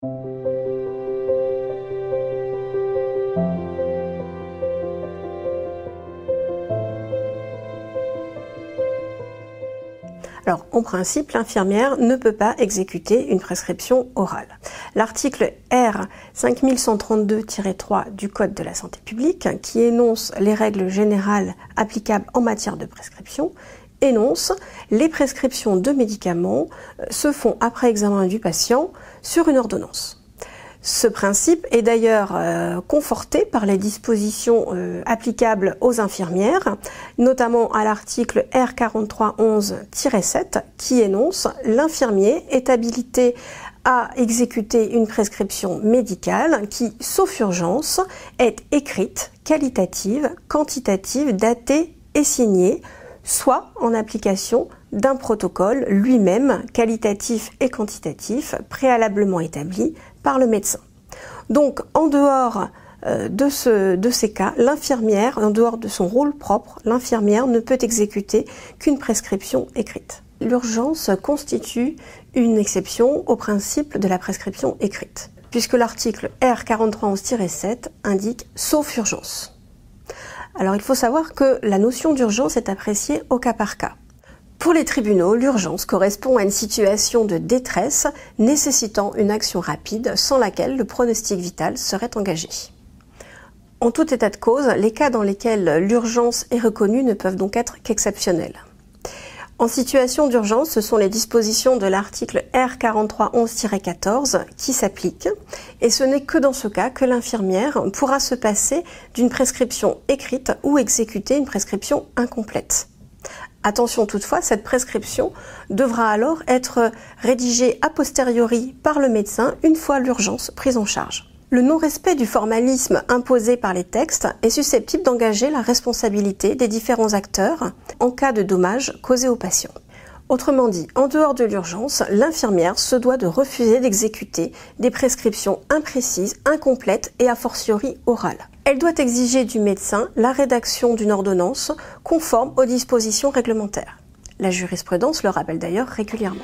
Alors, en principe, l'infirmière ne peut pas exécuter une prescription orale. L'article R 5132-3 du Code de la santé publique, qui énonce les règles générales applicables en matière de prescription, énonce les prescriptions de médicaments se font après examen du patient sur une ordonnance. Ce principe est d'ailleurs conforté par les dispositions applicables aux infirmières, notamment à l'article R 4311-7 qui énonce « L'infirmier est habilité à exécuter une prescription médicale qui, sauf urgence, est écrite, qualitative, quantitative, datée et signée, soit en application d'un protocole lui-même qualitatif et quantitatif préalablement établi par le médecin. Donc en dehors de ces cas, l'infirmière, en dehors de son rôle propre, l'infirmière ne peut exécuter qu'une prescription écrite. L'urgence constitue une exception au principe de la prescription écrite, puisque l'article R 4311-7 indique « sauf urgence ». Alors il faut savoir que la notion d'urgence est appréciée au cas par cas. Pour les tribunaux, l'urgence correspond à une situation de détresse nécessitant une action rapide sans laquelle le pronostic vital serait engagé. En tout état de cause, les cas dans lesquels l'urgence est reconnue ne peuvent donc être qu'exceptionnels. En situation d'urgence, ce sont les dispositions de l'article R 4311-14 qui s'appliquent, et ce n'est que dans ce cas que l'infirmière pourra se passer d'une prescription écrite ou exécuter une prescription incomplète. Attention toutefois, cette prescription devra alors être rédigée a posteriori par le médecin une fois l'urgence prise en charge. Le non-respect du formalisme imposé par les textes est susceptible d'engager la responsabilité des différents acteurs en cas de dommages causés aux patients. Autrement dit, en dehors de l'urgence, l'infirmière se doit de refuser d'exécuter des prescriptions imprécises, incomplètes et a fortiori orales. Elle doit exiger du médecin la rédaction d'une ordonnance conforme aux dispositions réglementaires. La jurisprudence le rappelle d'ailleurs régulièrement.